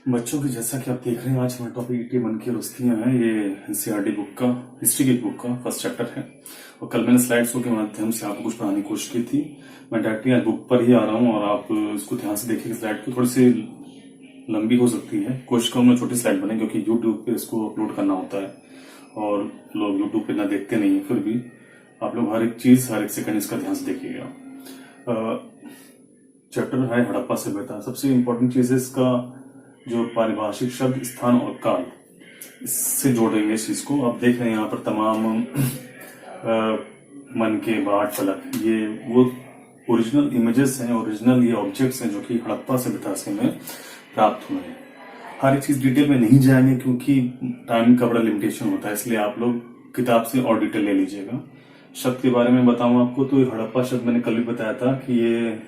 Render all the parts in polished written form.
बच्चों की जैसा कि आप देख रहे हैं, आज हमारा टॉपिक ये मन की रुस्तियां हैं। ये एनसीईआरटी बुक का, हिस्ट्री की बुक का फर्स्ट चैप्टर है। और कल मैंने स्लाइड शो के माध्यम से आपको कुछ पढ़ाने की कोशिश की थी। मैं डायरेक्टली आज बुक पर ही आ रहा हूँ और आप इसको ध्यान से देखिए। स्लाइड को थोड़ी सी लंबी हो सकती है, कोशिश करूंगा छोटी स्लाइड बने, क्योंकि यूट्यूब पे इसको अपलोड करना होता है और लोग यूट्यूब पे ना देखते नहीं है। फिर भी आप लोग हर एक चीज, हर एक सेकंड इसका ध्यान से देखिएगा। चैप्टर है हड़प्पा सभ्यता। सबसे इंपॉर्टेंट चीज है इसका जो पारिभाषिक शब्द स्थान और काल, इससे जोड़ेंगे इस चीज को। आप देख रहे हैं यहाँ पर तमाम मन के बाट फलक, ये वो ओरिजिनल इमेजेस हैं, ओरिजिनल ये ऑब्जेक्ट्स हैं जो कि हड़प्पा सभ्यता से में प्राप्त हुए हैं। हर एक चीज डिटेल में नहीं जाएंगे क्योंकि टाइम का बड़ा लिमिटेशन होता है, इसलिए आप लोग किताब से और डिटेल ले लीजिएगा। शब्द के बारे में बताऊं आपको तो हड़प्पा शब्द मैंने कल भी बताया था कि ये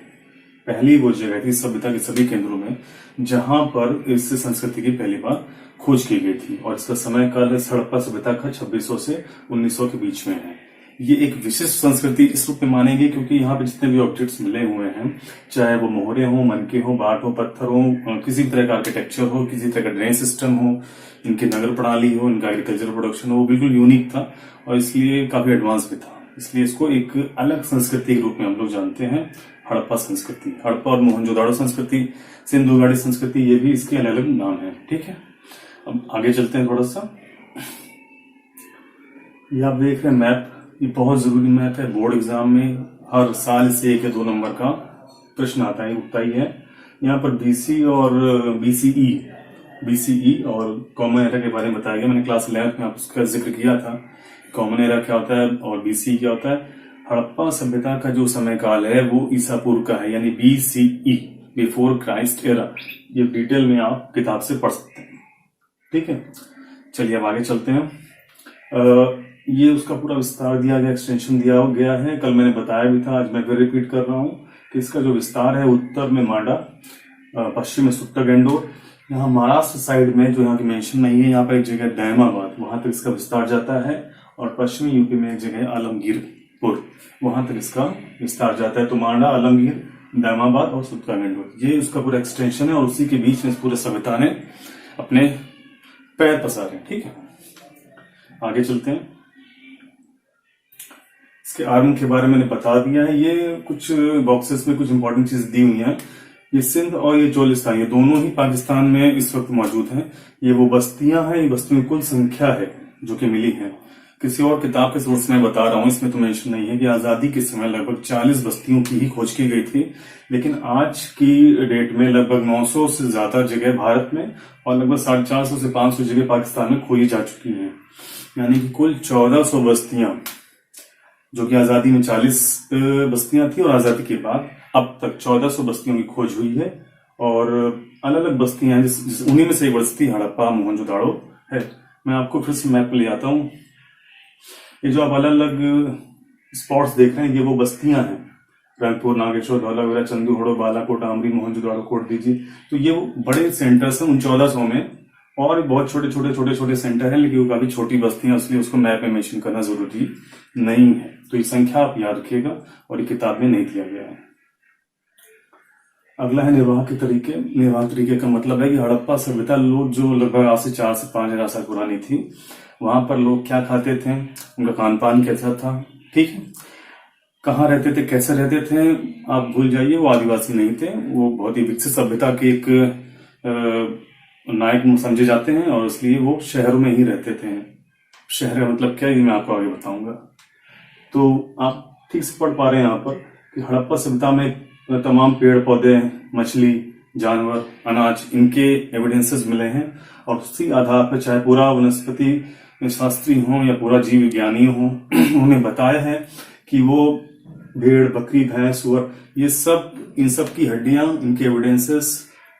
पहली वो जगह थी सभ्यता के सभी केंद्रों में जहां पर इस संस्कृति की पहली बार खोज की गई थी। और इसका समय काल हड़प्पा सभ्यता का 2600 से 1900 के बीच में है। ये एक विशिष्ट संस्कृति इस रूप में मानेंगे क्योंकि यहाँ पे जितने भी ऑब्जेक्ट्स मिले हुए हैं, चाहे वो मोहरे हो, मनके हो, बाट हो, पत्थर हो, किसी तरह का आर्किटेक्चर हो, किसी तरह का ड्रेन सिस्टम हो, इनकी नगर प्रणाली हो, इनका एग्रीकल्चर प्रोडक्शन हो, वो बिल्कुल यूनिक था और इसलिए काफी एडवांस भी था। इसलिए इसको एक अलग संस्कृति के रूप में हम लोग जानते हैं, हड़प्पा संस्कृति। हड़प्पा और मोहनजोदाड़ो संस्कृति, सिंधु घाटी संस्कृति, ये भी इसके अलग अलग नाम है। ठीक है, अब आगे चलते हैं थोड़ा सा। ये आप देख रहे हैं मैप, ये बहुत जरूरी मैप है। बोर्ड एग्जाम में हर साल से 1 या 2 नंबर का प्रश्न आता है, उठता ही है। यहाँ पर बीसी और बीसीई और कॉमन एरा के बारे में बताया गया। मैंने क्लास 11 में आप उसका जिक्र किया था। कॉमन एरा क्या होता है और बीसीई क्या होता है। हड़प्पा सभ्यता का जो समय काल है वो ईसा पूर्व का है, यानी बीसीई, बिफोर क्राइस्ट एरा। ये डिटेल में आप किताब से पढ़ सकते हैं। ठीक है, चलिए अब आगे चलते हैं। ये उसका पूरा विस्तार दिया गया, एक्सटेंशन दिया गया है। कल मैंने बताया भी था, आज मैं फिर रिपीट कर रहा हूँ कि इसका जो विस्तार है, उत्तर में मांडा, पश्चिम में सुत्तागेंडोर, यहाँ महाराष्ट्र साइड में जो यहाँ की मेंशन नहीं है, यहाँ पर एक जगह दहमाबाद, वहां तक इसका विस्तार जाता है। और पश्चिमी यूपी में एक जगह आलमगीरपुर, वहां तक इसका विस्तार जाता है। तो मांडा, आलमगीर, दहमाबाद और सुत्तागेंडोर, ये उसका पूरा एक्सटेंशन है और उसी के बीच में पूरे सभ्यता ने अपने पैर पसारे। ठीक है, आगे चलते हैं। इसके आर्म के बारे में मैंने बता दिया है। ये कुछ बॉक्सेस में कुछ इंपॉर्टेंट चीज दी हुई हैं। ये सिंध और ये चोलिस्तान, ये दोनों ही पाकिस्तान में इस वक्त मौजूद हैं। ये वो बस्तियां हैं, ये बस्तियों की कुल संख्या है जो कि मिली है। किसी और किताब के सोर्स में बता रहा हूं, इसमें तो मेंशन नहीं है कि आजादी के समय लगभग 40 बस्तियों की ही खोज की गई थी, लेकिन आज की डेट में लगभग 900 से ज्यादा जगह भारत में और लगभग 450 से 500 जगह पाकिस्तान में खोजी जा चुकी हैं। यानी कि कुल 1400 बस्तियां, जो कि आजादी में 40 बस्तियां थी और आजादी के बाद अब तक 1400 बस्तियों की खोज हुई है। और अलग अलग बस्तियां हैं, उन्हीं में से एक बस्ती हड़प्पा मोहनजोदाड़ो है। मैं आपको फिर से मैप पे ले आता हूँ। ये जो आप अलग अलग स्पॉट्स देख रहे हैं, ये वो बस्तियां हैं। रंगपुर, नागेश्वर, धौलावीरा, चंदूहड़ो, बालाकोट, आमरी, मोहनजोदाड़ो, कोट दीजिए। तो ये वो बड़े सेंटर्स हैं उन 1400 में, और बहुत छोटे छोटे सेंटर हैं, लेकिन वो काफी छोटी बस्तियां, इसलिए उसको मैप में मेंशन करना जरूरी नहीं है। तो ये संख्या आप याद रखिएगा और ये किताब में नहीं दिया गया है। अगला है निर्वाह के तरीके। निर्वाह तरीके का मतलब है कि हड़प्पा सभ्यता लोग जो लगभग आज से 4 से 5 हजार साल पुरानी थी, वहां पर लोग क्या खाते थे, उनका खान पान कैसा था। ठीक है, कहाँ रहते थे, कैसे रहते थे, आप भूल जाइए। वो आदिवासी नहीं थे, वो बहुत ही विकसित सभ्यता के एक नायक समझे जाते हैं और इसलिए वो शहरों में ही रहते थे। शहर का मतलब क्या है, ये मैं आपको आगे बताऊंगा। तो आप ठीक से पढ़ पा रहे हैं यहाँ पर कि हड़प्पा सभ्यता में तमाम पेड़ पौधे, मछली, जानवर, अनाज, इनके एविडेंसेस मिले हैं। और उसी आधार पर चाहे पूरा वनस्पति शास्त्री हो या पूरा जीव विज्ञानी हो, उन्होंने बताया है कि वो भेड़, बकरी, भैंस, सुअर, ये सब, इन सब की हड्डियां, इनके एविडेंसेस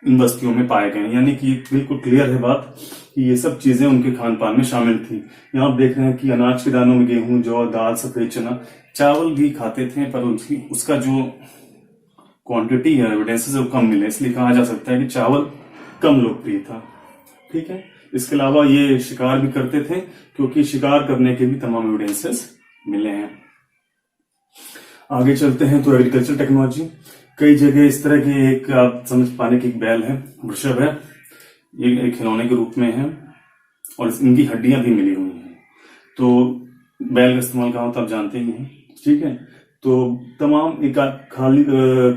इन बस्तियों में पाए गए। यानी कि बिल्कुल क्लियर है बात कि ये सब चीजें उनके खान पान में शामिल थी। यहाँ आप देख रहे हैं कि अनाज के दानों में गेहूं, जौ, दाल, सफेद चना, चावल भी खाते थे, पर उसका जो क्वांटिटी है, एविडेंसेस वो कम मिले, इसलिए कहा जा सकता है कि चावल कम लोकप्रिय था। ठीक है, इसके अलावा ये शिकार भी करते थे क्योंकि शिकार करने के भी तमाम एविडेंसेस मिले हैं। आगे चलते हैं तो एग्रीकल्चर टेक्नोलॉजी। कई जगह इस तरह की एक आप समझ पाने की एक बैल है, वृषभ है, ये खिलौने के रूप में है और इनकी हड्डियां भी मिली हुई हैं। तो बैल का इस्तेमाल कहाँ होता है आप जानते ही हैं, ठीक है। तो तमाम एक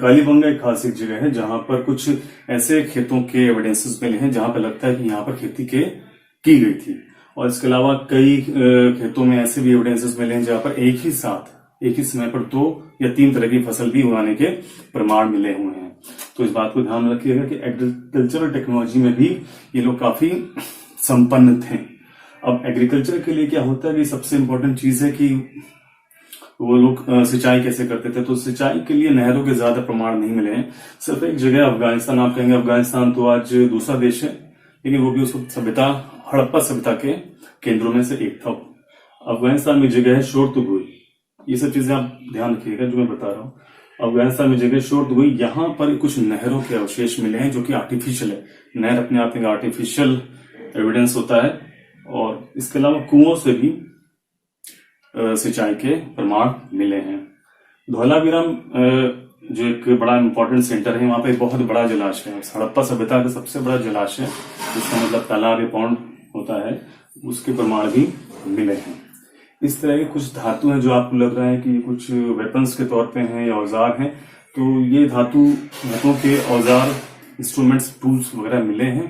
कालीबंगा एक खास एक जगह है जहां पर कुछ ऐसे खेतों के एविडेंसेस मिले हैं जहां पर लगता है कि यहाँ पर खेती की गई थी। और इसके अलावा कई खेतों में ऐसे भी एविडेंसेस मिले हैं जहां पर एक ही साथ एक ही समय पर 2 या 3 तरह की फसल भी उगाने के प्रमाण मिले हुए हैं। तो इस बात को ध्यान रखिएगा कि एग्रीकल्चरल टेक्नोलॉजी में भी ये लोग काफी संपन्न थे। अब एग्रीकल्चर के लिए क्या होता है कि सबसे इंपॉर्टेंट चीज है कि वो लोग सिंचाई कैसे करते थे। तो सिंचाई के लिए नहरों के ज्यादा प्रमाण नहीं मिले हैं। सिर्फ एक जगह अफगानिस्तान, आप कहेंगे अफगानिस्तान तो आज दूसरा देश है, लेकिन वो भी उस सभ्यता हड़प्पा सभ्यता के केंद्रों में से एक था। अफगानिस्तान में जगह है शोरतुगुई। ये सब चीजें आप ध्यान रखिएगा जो मैं बता रहा हूँ। अफगानिस्तान में जगह शोरतुगुई, यहाँ पर कुछ नहरों के अवशेष मिले हैं जो कि आर्टिफिशियल है। नहर अपने आप में आर्टिफिशियल एविडेंस होता है। और इसके अलावा कुओं से भी सिंचाई के प्रमाण मिले हैं। धौलावीराम जो एक बड़ा इंपॉर्टेंट सेंटर है, वहां पे एक बहुत बड़ा जलाशय है, हड़प्पा सभ्यता का सबसे बड़ा जलाशय, जिसका मतलब तालाब या पौंड होता है, उसके प्रमाण भी मिले हैं। इस तरह के कुछ धातु हैं जो आपको लग रहा है कि कुछ वेपन्स के तौर पे हैं या औजार हैं, तो ये धातुओं के औजार, इंस्ट्रूमेंट्स, टूल्स वगैरह मिले हैं,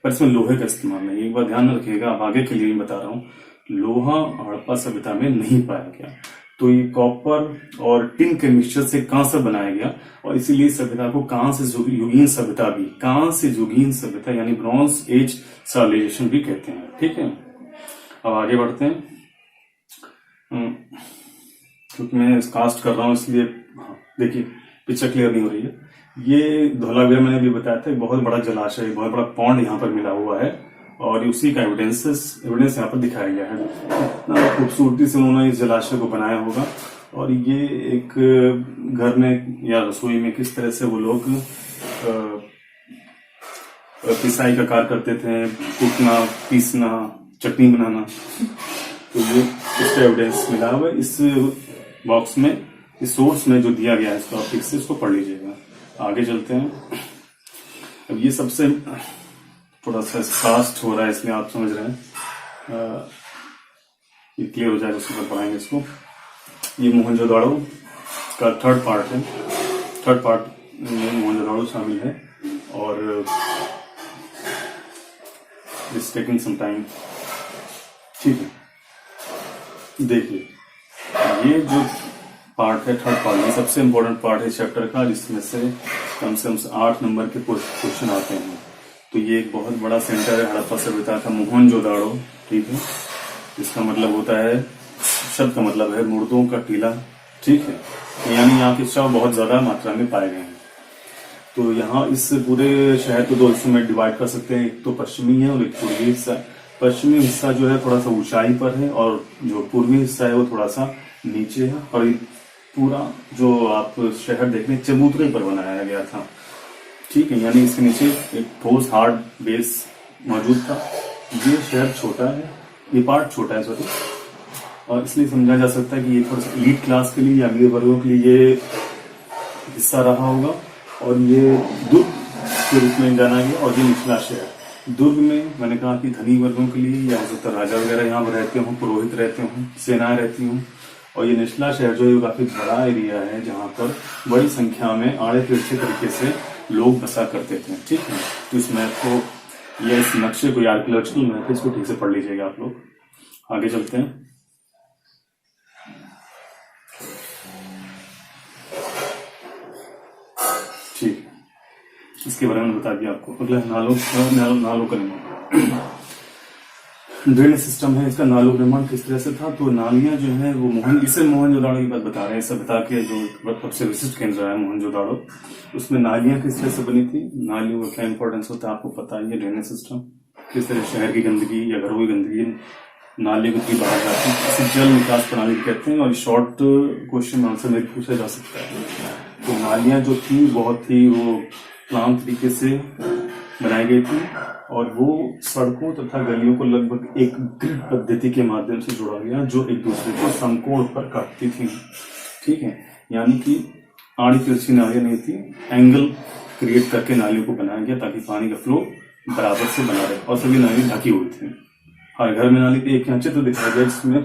पर इसमें लोहे का इस्तेमाल नहीं। एक बार ध्यान रखिएगा, आप आगे के लिए बता रहा हूँ, लोहा हड़प्पा सभ्यता में नहीं पाया गया। तो ये कॉपर और टिन के मिक्सचर से कांस्य बनाया गया और इसीलिए सभ्यता को कांस्य युगीन सभ्यता भी, कांस्य युगीन सभ्यता यानी ब्रॉन्ज एज सिविलाइजेशन भी कहते हैं। ठीक है, अब आगे बढ़ते हैं। क्योंकि मैं कास्ट कर रहा हूं इसलिए देखिए पिक्चर क्लियर नहीं हो रही है। ये धौलावीरा मैंने भी बताया था, बहुत बड़ा जलाशय, बहुत बड़ा पौंड यहाँ पर मिला हुआ है और उसी का एविडेंस यहाँ पर दिखाया गया है। इतना खूबसूरती से उन्होंने इस जलाशय को बनाया होगा। और ये एक घर में या रसोई में किस तरह से वो लोग पिसाई का कार्य करते थे, कूटना, पीसना, चटनी बनाना, तो ये इसका एविडेंस मिला हुआ है इस बॉक्स में, इस सोर्स में जो दिया गया है इस टॉपिक से, इसको पढ़ लीजिएगा। आगे चलते हैं। अब ये सबसे थोड़ा सा कास्ट हो रहा है, इसमें आप समझ रहे हैं, ये क्लियर हो जाएगा, उसके बाद पढ़ाएंगे इसको। ये मोहनजोदाड़ो का थर्ड पार्ट है। थर्ड पार्ट में मोहनजोदाड़ो शामिल है और इट्स टेकिंग सम टाइम। ठीक है, देखिए ये जो पार्ट है, थर्ड पार्ट में सबसे इम्पोर्टेंट पार्ट है चैप्टर का, जिसमें से कम 8 नंबर के क्वेश्चन आते हैं। तो ये एक बहुत बड़ा सेंटर है हड़प्पा सभ्यता का, मोहनजोदाड़ो। ठीक है, इसका मतलब होता है, शब्द का मतलब है मुर्दों का टीला। ठीक है, यानी यहाँ के शव बहुत ज्यादा मात्रा में पाए गए हैं। तो यहाँ इस पूरे शहर को 2 हिस्सों में डिवाइड कर सकते हैं, एक तो पश्चिमी है और एक पूर्वी हिस्सा। पश्चिमी हिस्सा जो है थोड़ा सा ऊंचाई पर है और जो पूर्वी हिस्सा है वो थोड़ा सा नीचे है। और पूरा जो आप शहर देख रहे हैं चबूतरे पर बनाया गया था। ठीक है, यानी इसके नीचे एक ठोस हार्ड बेस मौजूद था। ये शहर छोटा है, ये पार्ट छोटा है सॉरी, और इसलिए समझा जा सकता है कि ये थोड़ा सा एलीट क्लास के लिए या अमीर वर्गों के लिए ये हिस्सा रहा होगा। और ये दुर्ग के रूप में जाना गया। और ये निचला शहर, दुर्ग में मैंने कहा कि धनी वर्गों के लिए, या हो सकता है राजा वगैरह यहाँ पर रहते हों, पुरोहित रहते हों, सेनाएं रहती हों। और ये निचला शहर जो है काफी बड़ा एरिया है जहाँ पर बड़ी संख्या में आड़े तिरछे तरीके से लोग बसा करते थे। ठीक है, तो इस मैप को या इस नक्शे को, आर्कियोलॉजिकल मैप है, इसको ठीक से पढ़ लीजिएगा आप लोग। आगे चलते हैं। ठीक, इसके बारे में बता दिया आपको। अगला नालों का निर्माण, ड्रेनेज सिस्टम है इसका। नालों का निर्माण किस तरह से था, तो नालियां जो है वो मोहनजोदाड़ो की बात बता रहे हैं। सभ्यता के जो सबसे विशिष्ट केंद्र है मोहनजोदाड़ो, उसमें नालियां किस तरह से बनी थी, नालियों का क्या इंपॉर्टेंस होता है आपको पता है। ड्रेनेज सिस्टम किस तरह शहर की गंदगी या घरों की गंदगी नाली को बाहर जाती है, इसे जल निकास प्रणाली कहते हैं। और शॉर्ट क्वेश्चन आंसर में पूछा जा सकता है। तो नालियां जो थी बहुत ही वो प्लान तरीके से बनाई गई थी और वो सड़कों तथा गलियों को लगभग एक ग्रिड पद्धति के माध्यम से जोड़ा गया, जो एक दूसरे को समकोण पर काटती थी। ठीक है, यानी कि आड़ी तिरछी नालियां नहीं थी, एंगल क्रिएट करके नालियों को बनाया गया ताकि पानी का फ्लो बराबर से बना रहे और सभी नाली ढकी हुई थी। हर घर में नाली। एक यहाँ चित्र दिखाया गया जिसमें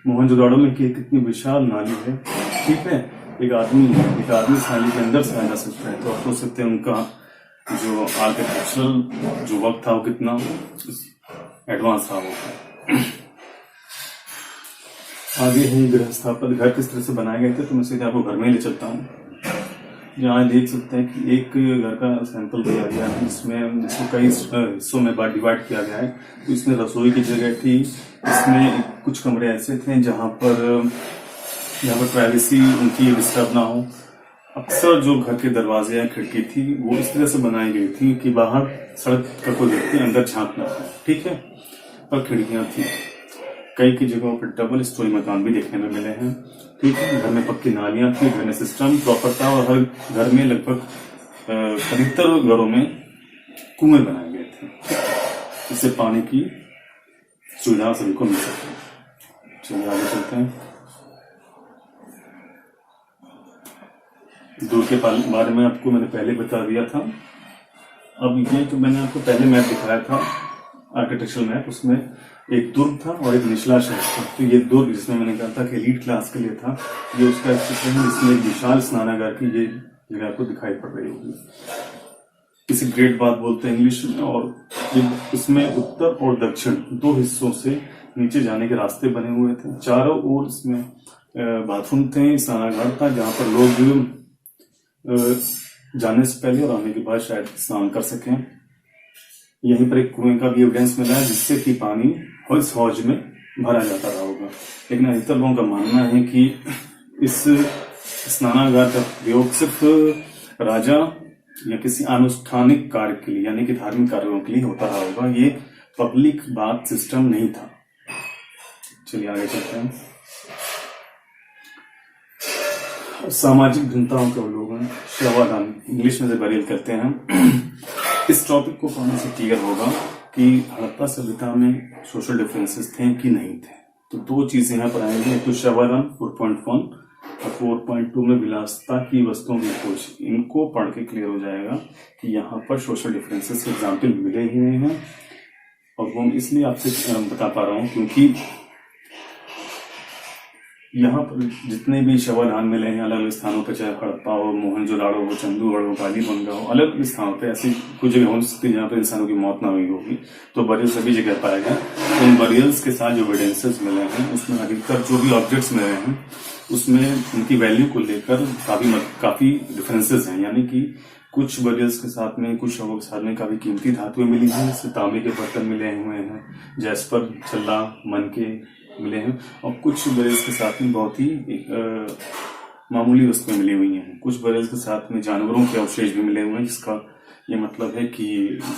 मोहनजोदाड़ो में कि कितनी विशाल नाली है, ठीक है। एक आदमी इस नाली के अंदर से आ जा सकता है। तो आप सोच सकते हैं उनका जो आर्किटेक्चरल जो वक्त था वो कितना एडवांस था वो। आगे है गृह स्थापत्य, घर किस तरह से बनाए गए थे, तो मैं सीधे आपको घर में ले चलता हूँ। यहाँ देख सकते हैं कि एक घर का सैंपल दिया गया है जिसको कई हिस्सों में डिवाइड किया गया है। तो इसमें रसोई की जगह थी, इसमें कुछ कमरे ऐसे थे जहाँ पर प्राइवेसी उनकी डिस्टर्ब ना हो। अक्सर जो घर के दरवाजे या खिड़की थी वो इस तरह से बनाई गई थी कि बाहर सड़क का कोई व्यक्ति अंदर झांकना था, ठीक है। पर खिड़कियां थी। कई की जगहों पर डबल स्टोरी मकान भी देखने में मिले हैं, ठीक है। घर में पक्की नालियां थी, ड्रेनेज सिस्टम प्रॉपर था और हर घर में लगभग अधिकतर घरों में कुएं बनाए गए थे, इससे पानी की सुविधा सभी को मिल सके। चलिए आगे चलते हैं। दूर के बारे में आपको मैंने पहले बता दिया था। अब ये जो मैंने आपको पहले मैप दिखाया था आर्किटेक्चरल मैप, उसमें एक दुर्ग था और एक निचला शहर था। तो ये दुर्ग जिसमें मैंने कहा था कि एलीट क्लास के लिए था, ये उसका एक चित्र है जिसमें एक विशाल स्नानागार की ये जगह आपको दिखाई पड़ रही होगी। इसे ग्रेट बाथ बोलते हैं इंग्लिश में। और इसमें उत्तर और दक्षिण दो हिस्सों से नीचे जाने के रास्ते बने हुए थे। चारों ओर इसमें बाथरूम थे, स्नानागार था जहाँ पर लोग जाने से पहले और आने के बाद शायद स्नान कर सकें। यहीं पर एक कुएं का भी एविडेंस मिला है जिससे कि पानी इस हौज में भरा जाता रहा होगा। लेकिन अधिकतर लोगों का मानना है कि इस स्नानागार का प्रयोग सिर्फ राजा या किसी अनुष्ठानिक कार्य के लिए यानी कि धार्मिक कार्यों के लिए होता रहा होगा। ये पब्लिक बाथ सिस्टम नहीं था। चलिए आगे चलते हैं। सामाजिक भिन्नताओं के अवलोकन, शवादान इंग्लिश में से बरील करते हैं। इस टॉपिक को पढ़ने से क्लियर होगा कि हड़प्पा सभ्यता में सोशल डिफरेंसेस थे कि नहीं थे। तो दो चीजें यहाँ पर आएंगी, एक तो शवादान 4.1 और 4.2 में विलासता की वस्तुओं की खोज। इनको पढ़ के क्लियर हो जाएगा कि यहाँ पर सोशल डिफरेंसेस के एग्जाम्पल मिले हुए हैं। और वो इसलिए आपसे बता पा रहा हूँ क्योंकि यहाँ पर जितने भी शवाधान मिले हैं अलग अलग स्थानों पर, चाहे हड़प्पा हो, मोहनजोदाड़ो हो, चंदूगढ़ हो, कालीबंगा हो, अलग अलग स्थानों पे ऐसी कुछ जगह हो सकती है जहाँ पर इंसानों की मौत ना हुई होगी। तो बरियल सभी जगह पाया गया। तो इन बरियल्स के साथ जो एविडेंसेस मिले हैं उसमें अधिकतर जो भी ऑब्जेक्ट्स मिले हैं उसमें उनकी वैल्यू को लेकर काफी डिफरेंसेस हैं। यानी कि कुछ बरियल्स के साथ में, कुछ शवों के साथ में काफी कीमती धातुएं मिली हैं, जैसे तांबे के बर्तन मिले हुए हैं, जैस्पर, छल्ला, मनके मिले हैं। और कुछ बरेल्स के साथ में बहुत ही मामूली वस्तुएं मिली हुई हैं। कुछ बरेल्स के साथ में जानवरों के अवशेष भी मिले हुए हैं, जिसका ये मतलब है कि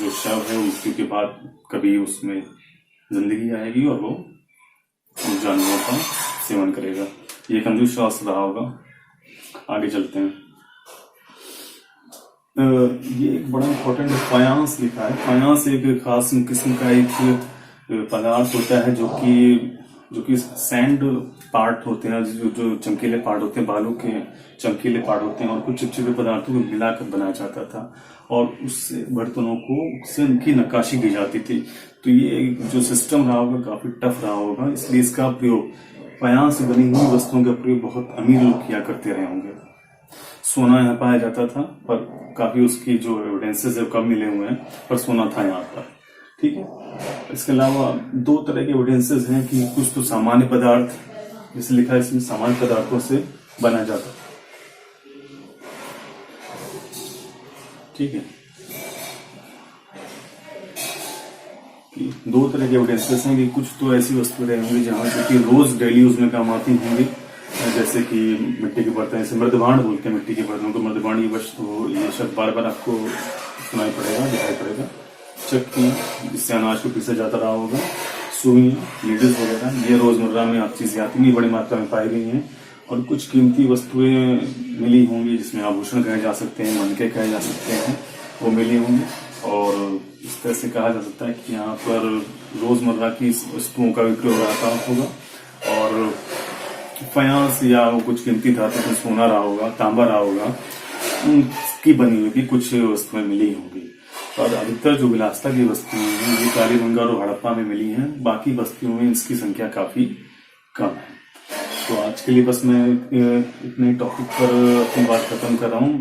जो शव है मृत्यु के बाद कभी उसमें जिंदगी आएगी और वो उन जानवरों का सेवन करेगा। ये एक अंधविश्वास रहा होगा। आगे चलते हैं। ये एक बड़ा इंपॉर्टेंट फायांस लिखा है। फायांस एक खास किस्म का एक पदार्थ होता है जो कि सैंड पार्ट होते हैं, जो चमकीले पार्ट होते हैं, बालू के चमकीले पार्ट होते हैं और कुछ चिपचिपे पदार्थों को मिलाकर बनाया जाता था और उससे बर्तनों को उससे उनकी नक्काशी की जाती थी। तो ये जो सिस्टम रहा होगा काफी टफ रहा होगा, इसलिए इसका प्रयोग फायांस से बनी हुई वस्तुओं का प्रयोग बहुत अमीर लोग किया करते रहे होंगे। सोना यहाँ पाया जाता था पर काफी उसकी जो एविडेंसेस है कम मिले हुए हैं, पर सोना था यहाँ पर, ठीक है। इसके अलावा दो तरह के एविडेंसेस हैं कि कुछ तो सामान्य पदार्थ, जैसे लिखा है इसमें सामान्य पदार्थों से बनाया जाता, ठीक है। कि दो तरह के एविडेंसेस हैं कि कुछ तो ऐसी वस्तुएं रहे होंगी जहां कि रोज डेली यूज में काम आती होंगी, जैसे कि मिट्टी के बर्तन, जैसे मृदभांड बोलते हैं मिट्टी के बर्तनों को। मृदभांड की वस्तु, ये शब्द बार बार आपको सुनाई पड़ेगा, दिखाई पड़ेगा। चक्की जिससे अनाज को पीसा जाता रहा होगा, सुई, नीडल्स वगैरह, ये रोजमर्रा में आप चीजें आती नहीं, बड़ी मात्रा में पाई गई हैं। और कुछ कीमती वस्तुएं मिली होंगी जिसमें आभूषण कहे जा सकते हैं, मनके कहे जा सकते हैं, वो मिली होंगी। और इस तरह से कहा जा सकता है कि यहाँ पर रोजमर्रा की वस्तुओं का विक्रय हो रहा होगा। और फायांस या कुछ कीमती धातु में सोना रहा होगा, तांबा रहा होगा, उनकी बनी हुई भी कुछ वस्तुएं मिली होंगी। और अधिकतर जो बिलासपुर की बस्तियां हैं ये कालीबंगा और हड़प्पा में मिली हैं। बाकी बस्तियों में इसकी संख्या काफी कम है। तो आज के लिए बस मैं इतने टॉपिक पर अपनी बात खत्म कर रहा हूँ।